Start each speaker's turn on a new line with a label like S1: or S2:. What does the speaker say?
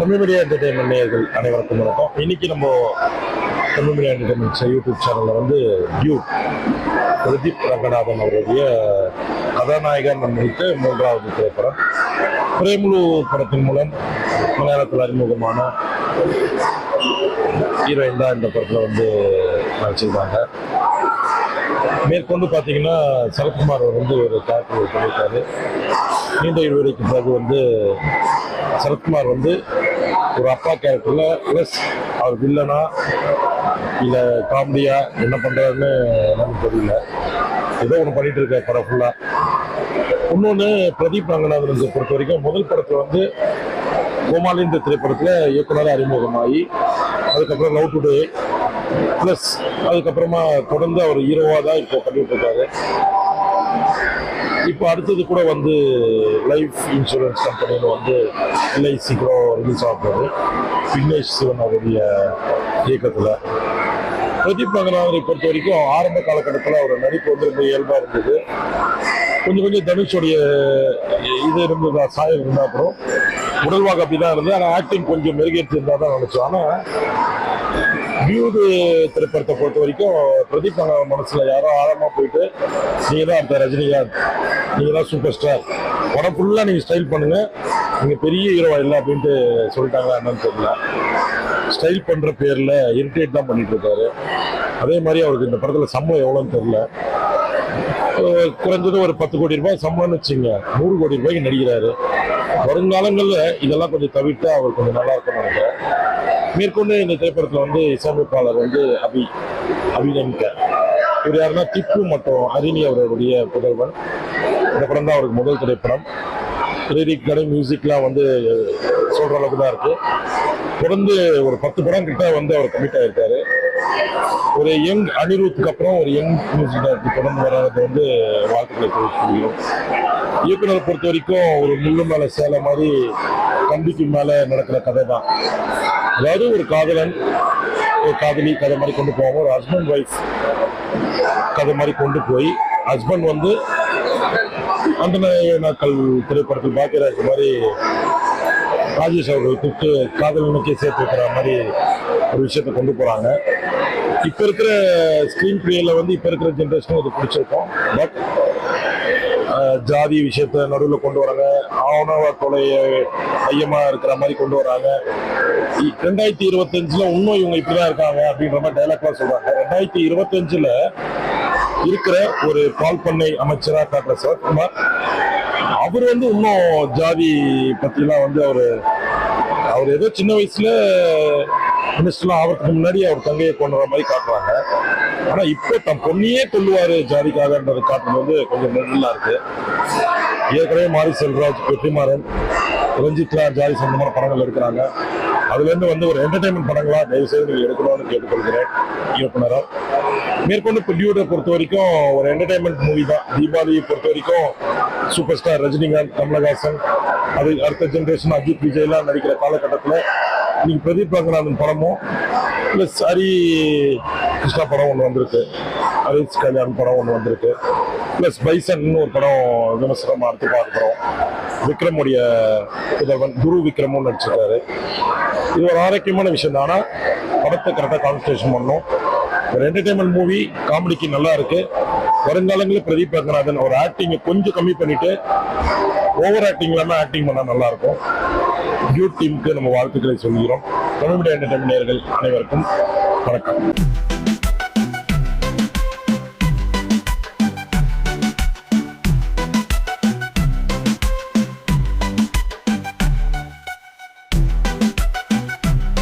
S1: Tamil media entertainment நேயர்கள் அனைவருக்கும் வணக்கம். இன்னைக்கு நம்ம தமிழ் மீடியா என்டர்டைன்மெண்ட் யூடியூப் சேனலில் வந்து டியூட் பிரதீப் ரங்கநாதன் அவருடைய கதாநாயகன் நடித்த 3வது திரைப்படம் பிரேமுலு படத்தின் மூலம் மலையாளத்தில் அறிமுகமான ஹீரோயின் தான் இந்த படத்தில் வந்து நடிச்சிருந்தாங்க. மேற்கொண்டு பார்த்தீங்கன்னா சரத்குமார் வந்து ஒரு கேரக்டர் பண்ணியிருக்காரு. நீண்ட இடைவெளிக்கு பிறகு வந்து சரத்குமார் வந்து ஒரு அப்பா கேரக்டரில் ப்ளஸ் அவர் வில்லனா இல்லை காமெடியா என்ன பண்ணுறாருன்னு எனக்கு தெரியல. ஏதோ ஒன்று பண்ணிட்டு இருக்க படம் ஃபுல்லாக. இன்னொன்று பிரதீப் ரங்கநாதனை பொறுத்த வரைக்கும் முதல் படத்தில் வந்து கோமாளின்ற திரைப்படத்தில் இயக்குனராக அறிமுகமாகி அதுக்கப்புறம் லவ் டுடே ப்ளஸ் அதுக்கப்புறமா தொடர்ந்து அவர் ஹீரோவாக தான் இப்போ பண்ணிட்டு இருக்காரு. இப்போ அடுத்தது கூட வந்து லைஃப் இன்சூரன்ஸ் கம்பெனியில் வந்து எல்ஐசி கூட ரிலீஸ் ஆகுது விக்னேஷ் சிவன் அவருடைய இயக்கத்தில். பிரதீப் ரங்கநாதனை பொறுத்த வரைக்கும் ஆரம்ப காலகட்டத்தில் அவர் நடிப்பு வந்து ரொம்ப இயல்பாக இருந்தது. கொஞ்சம் தனுஷோடைய இது இருந்ததா சாயம் இருந்தால் அப்புறம் உடல்வாக அப்படி தான் இருந்தது. ஆனால் ஆக்டிங் கொஞ்சம் மெருகேற்றி இருந்தால் தான் நினச்சோம். ஆனால் டியூட் திரைப்படத்தை பொறுத்த வரைக்கும் பிரதீப் ரங்கநாதன் மனசில் யாரோ ஆழமாக போயிட்டு நீங்கள் தான் அடுத்த ரஜினிகாந்த், நீங்கள் தான் சூப்பர் ஸ்டார், படம் ஃபுல்லாக நீங்கள் ஸ்டைல் பண்ணுங்கள், நீங்கள் பெரிய ஹீரோவா இல்லை அப்படின்ட்டு சொல்லிட்டாங்களா என்னன்னு தெரியல. ஸ்டைல் பண்ணுற பேரில் இரிட்டேட் தான் பண்ணிட்டு இருக்காரு. அதே மாதிரி அவருக்கு இந்த படத்தில் சம்பளம் எவ்வளோன்னு தெரியல. குறைஞ்சது ஒரு 10 கோடி ரூபாய் சம்பளம்னு வச்சுங்க, 100 கோடி ரூபாய்க்கு நடிக்கிறாரு. வருங்காலங்களில் இதெல்லாம் கொஞ்சம் தவிர்த்து அவர் கொஞ்சம் நல்லா இருக்கும்னு நினைக்கிறேன். மேற்கொண்டு இந்த திரைப்படத்தில் வந்து இசையமைப்பாளர் வந்து அபிநமிக்கார். இவர் யாருன்னா திப்பு மற்றும் ஹரிணி அவருடைய புதல்வன். இந்த படம் தான் அவருக்கு முதல் திரைப்படம். லிரிக் கடை மியூசிக்லாம் வந்து சொல்கிற அளவுக்கு தான் இருக்குது. தொடர்ந்து ஒரு 10 படம் கிட்ட வந்து அவர் கமிட் ஆகிருக்காரு. ஒரு யங் அனிருத்துக்கு அப்புறம் ஒரு யங் மியூசிக் டைரக்டர் தொடர்ந்து வர்றது வந்து வாழ்த்துக்களை தெரிவிக்க முடியும். இயக்குனரை பொறுத்த வரைக்கும் ஒரு முள்ளு மேலே சேலை மாதிரி கம்பிக்கு மேலே நடக்கிற கதை தான். அதாவது ஒரு காதலன் ஒரு காதலி கதை மாதிரி கொண்டு போவாங்க. ஒரு ஹஸ்பண்ட் ஒய்ஃப் கதை மாதிரி கொண்டு போய் ஹஸ்பண்ட் வந்து அந்த நாட்கள் திரைப்படத்தில் பாக்கியராஜ் மாதிரி ராஜேஷ் அவர்கள் கூப்பிட்டு காதலனுக்கே சேர்த்து வைக்கிற மாதிரி ஒரு விஷயத்தை கொண்டு போகிறாங்க. இப்போ இருக்கிற ஸ்க்ரீன் பிளேல வந்து இப்போ இருக்கிற ஜென்ரேஷனும் இது பிடிச்சிருக்கோம். பட் ஜாதி விஷயத்த நடுவில் கொண்டு வராங்க. ஆணவ கொலைய மையமாக இருக்கிற மாதிரி கொண்டு வராங்க. 2025 இன்னும் இவங்க இப்படிதான் இருக்காங்க அப்படின்ற மாதிரி டைலாக்லாம் சொல்றாங்க. 2025 இருக்கிற ஒரு பால் பண்ணை அமைச்சராக காட்டுற சரத்குமார் அவர் வந்து இன்னும் ஜாதி பத்திலாம் வந்து அவர் ஏதோ சின்ன வயசுல மினிஸ்டர்லாம் ஆகிறதுக்கு முன்னாடி அவர் தங்கையை கொண்டுற மாதிரி காட்டுறாங்க. ஆனா இப்ப தன் பொண்ணையே கொல்லுவாரு ஜாதிக்காகன்றது காட்டுறது வந்து கொஞ்சம் நெருடலா இருக்கு. ஏற்கனவே மாரி செல்வராஜ், வெற்றிமாறன், ரஞ்சித்லாம் ஜாதி சம்பந்தமான படங்கள் எடுக்கிறாங்க. அதுல இருந்து வந்து ஒரு என்டர்டைன்மெண்ட் படங்களா தயவு செய்து நீங்க எடுக்கணும்னு கேட்டுக்கொள்கிறேன் இயக்குனரா. மேற்கொண்டு இப்போ டியூட்டை பொறுத்த வரைக்கும் ஒரு என்டர்டைன்மெண்ட் மூவி தான். தீபாவளியை பொறுத்த வரைக்கும் சூப்பர் ஸ்டார் ரஜினிகாந்த், கமலஹாசன், அது அடுத்த ஜென்ரேஷன் அஜித், விஜய்லாம் நடிக்கிற காலகட்டத்தில் இன்னைக்கு பிரதீப் ரங்கநாதன் படமும் ப்ளஸ் ஹரி கிருஷ்ணா படம் ஒன்று வந்திருக்கு, ஹரிஷ் கல்யாண் படம் ஒன்று வந்திருக்கு, ப்ளஸ் பைசன் ஒரு படம் விமர்சனமாக அடுத்து பார்க்குறோம். விக்ரமுடைய புதல்வன் குரு விக்ரமும் நடிச்சிருக்காரு. இது ஒரு ஆரோக்கியமான விஷயம் தான். ஆனால் படத்தை கரெக்டாக கான்சன்ட்ரேஷன் பண்ணணும். ஒரு என்டர்டைன்மெண்ட் மூவி, காமெடிக்கு நல்லா இருக்கு. வருங்காலங்களில் பிரதீப் ரங்கநாதன் ஒரு ஆக்டிங்கை கொஞ்சம் கம்மி பண்ணிட்டு ஓவர் ஆக்டிங் இல்லாமல் ஆக்டிங் பண்ணால் நல்லா இருக்கும். டியூட் டீமுக்கு நம்ம வாழ்த்துக்களை சொல்கிறோம். தமிழ் மீடியா என்டர்டைன்மெண்ட் நேயர்கள் அனைவருக்கும் வணக்கம்.